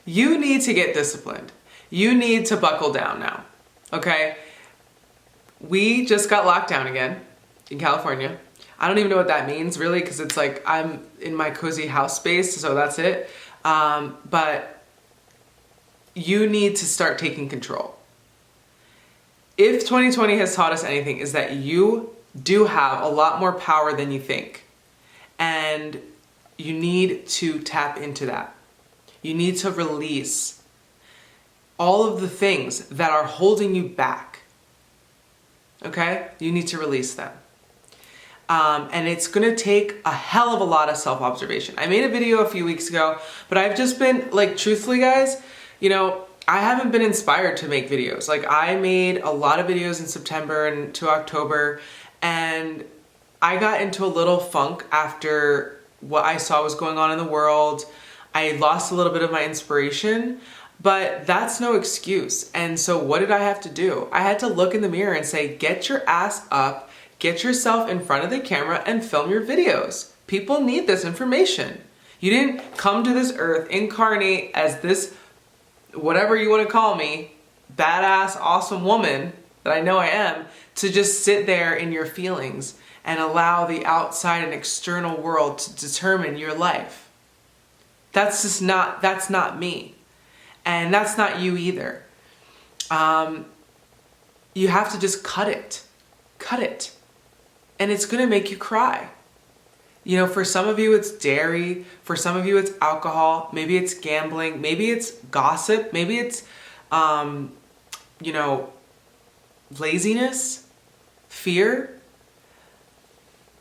You need to get disciplined. You need to buckle down now, okay? We just got locked down again in California. I don't even know what that means really, because it's like I'm in my cozy house space, so that's it. But you need to start taking control. If 2020 has taught us anything, is that you do have a lot more power than you think. And you need to tap into that. You need to release all of the things that are holding you back. Okay? You need to release them. And it's gonna take a hell of a lot of self-observation. I made a video a few weeks ago, but I've just been, like, truthfully guys, you know, I haven't been inspired to make videos. Like, I made a lot of videos in September and to October, and I got into a little funk after what I saw was going on in the world. I lost a little bit of my inspiration, but that's no excuse. And so what did I have to do? I had to look in the mirror and say, get your ass up, get yourself in front of the camera and film your videos. People need this information. You didn't come to this earth, incarnate as this, whatever you want to call me, badass, awesome woman that I know I am, to just sit there in your feelings and allow the outside and external world to determine your life. That's not me. And that's not you either. You have to just cut it. Cut it. And it's gonna make you cry. You know, for some of you it's dairy, for some of you it's alcohol, maybe it's gambling, maybe it's gossip, maybe it's, you know, laziness, fear.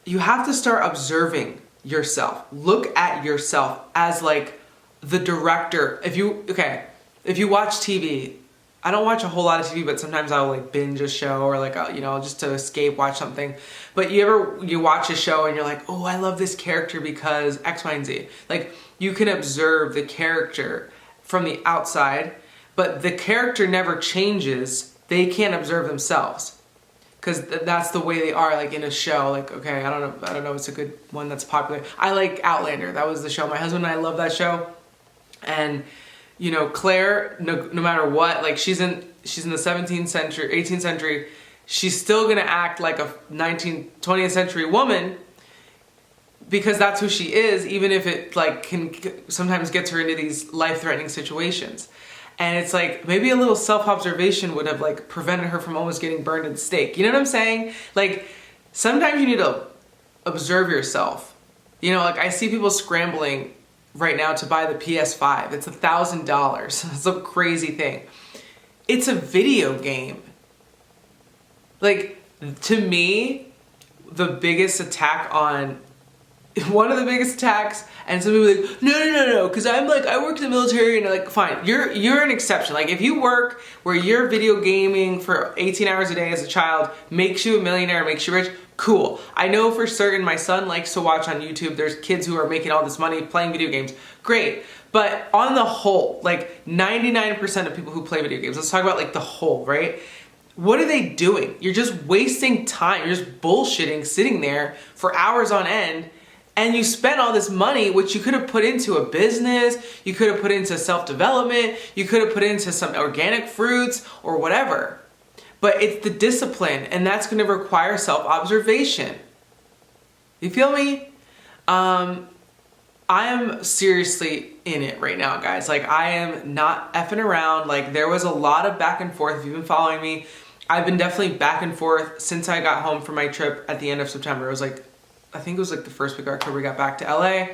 You have to start observing yourself. Look at yourself as like the director. If you watch TV, I don't watch a whole lot of TV, but sometimes I'll like binge a show or like, you know, just to escape, watch something. But you watch a show and you're like, oh, I love this character because X, Y, and Z. Like, you can observe the character from the outside, but the character never changes. They can't observe themselves because that's the way they are, like in a show. Like, okay, I don't know, it's a good one that's popular. I like Outlander. That was the show. My husband and I love that show. And you know, Claire, no matter what, like she's in the 17th century, 18th century, she's still gonna act like a 20th century woman because that's who she is, even if it like can sometimes gets her into these life-threatening situations. And it's like, maybe a little self-observation would have like prevented her from almost getting burned at the stake. You know what I'm saying? Like, sometimes you need to observe yourself. You know, like I see people scrambling right now to buy the PS5. It's $1,000. It's a crazy thing. It's a video game. Like, to me, the biggest attack on, one of the biggest attacks, and some people are like, no, because I'm like, I work in the military, and like, fine, you're an exception. Like, if you work where you're video gaming for 18 hours a day as a child, makes you a millionaire, makes you rich, cool. I know for certain my son likes to watch on YouTube. There's kids who are making all this money playing video games. Great. But on the whole, like 99% of people who play video games, let's talk about like the whole, right? What are they doing? You're just wasting time. You're just bullshitting, sitting there for hours on end, and you spent all this money, which you could have put into a business, you could have put into self-development, you could have put into some organic fruits or whatever. But it's the discipline, and that's going to require self-observation. You feel me? I am seriously in it right now, guys. Like, I am not effing around. Like, there was a lot of back and forth. If you've been following me, I've been definitely back and forth since I got home from my trip at the end of September. It was like, I think it was like the first week of October we got back to LA.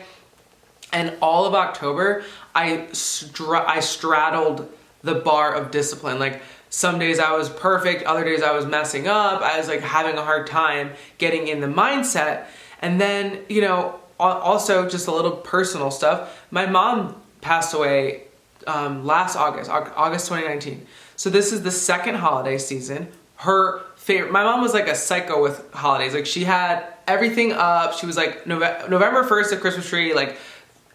And all of October, I straddled the bar of discipline. Like, some days I was perfect, other days I was messing up. I was like having a hard time getting in the mindset. And then, you know, also just a little personal stuff. My mom passed away last August 2019. So this is the second holiday season. Her favorite, my mom was like a psycho with holidays. Like, she had everything up. She was like November 1st, a Christmas tree. Like,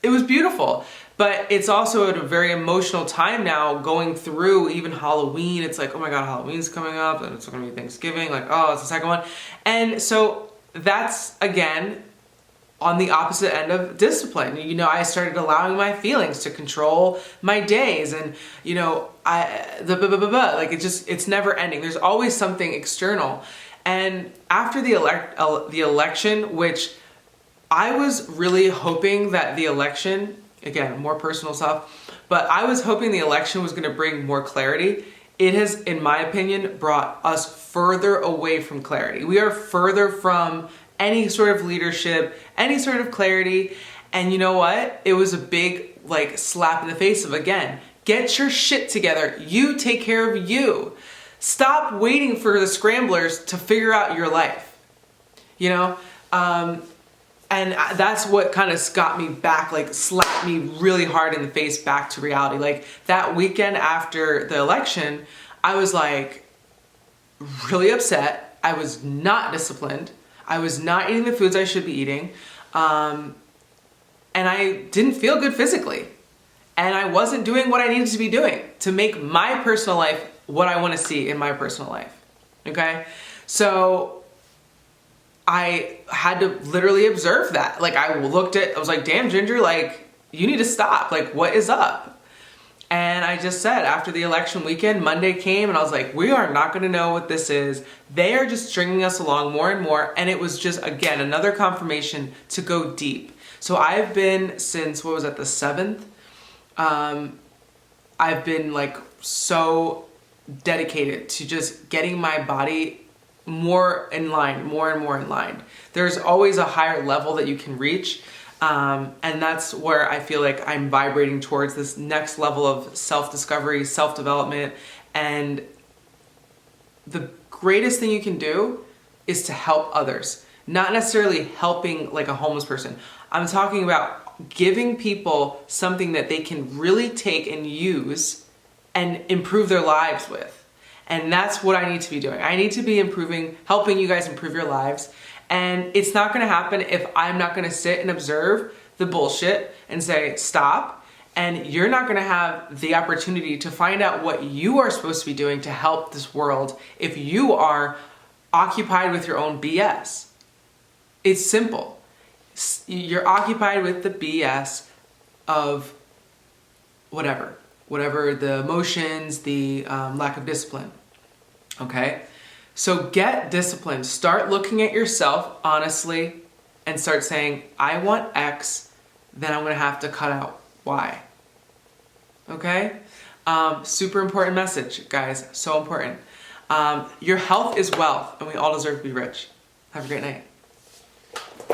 it was beautiful. But it's also at a very emotional time now, going through even Halloween. It's like, oh my God, Halloween's coming up, and it's gonna be Thanksgiving. Like, oh, it's the second one. And so that's, again, on the opposite end of discipline. You know, I started allowing my feelings to control my days, and you know, like it's never ending. There's always something external. And after the election, which I was really hoping that the election, again, more personal stuff, but I was hoping the election was going to bring more clarity. It has, in my opinion, brought us further away from clarity. We are further from any sort of leadership, any sort of clarity. And you know what? It was a big like slap in the face of, again, get your shit together. You take care of you. Stop waiting for the scramblers to figure out your life. You know? And that's what kind of got me back, like slapped me really hard in the face back to reality. Like that weekend after the election, I was like really upset. I was not disciplined. I was not eating the foods I should be eating. And I didn't feel good physically. And I wasn't doing what I needed to be doing to make my personal life what I want to see in my personal life. Okay? So I had to literally observe that. Like I was like, damn, Ginger, like you need to stop. Like what is up? And I just said, after the election weekend, Monday came and I was like, we are not going to know what this is. They are just stringing us along more and more. And it was just, again, another confirmation to go deep. So I've been since, what was that, the 7th? I've been like so dedicated to just getting my body more and more in line. There's always a higher level that you can reach. And that's where I feel like I'm vibrating towards this next level of self-discovery, self-development. And the greatest thing you can do is to help others. Not necessarily helping like a homeless person. I'm talking about giving people something that they can really take and use and improve their lives with. And that's what I need to be doing. I need to be helping you guys improve your lives. And it's not gonna happen if I'm not gonna sit and observe the bullshit and say, stop. And you're not gonna have the opportunity to find out what you are supposed to be doing to help this world if you are occupied with your own BS. It's simple. You're occupied with the BS of whatever the emotions, the lack of discipline. Okay? So get disciplined. Start looking at yourself honestly and start saying, I want X, then I'm going to have to cut out Y. Okay? Super important message, guys. So important. Your health is wealth, and we all deserve to be rich. Have a great night.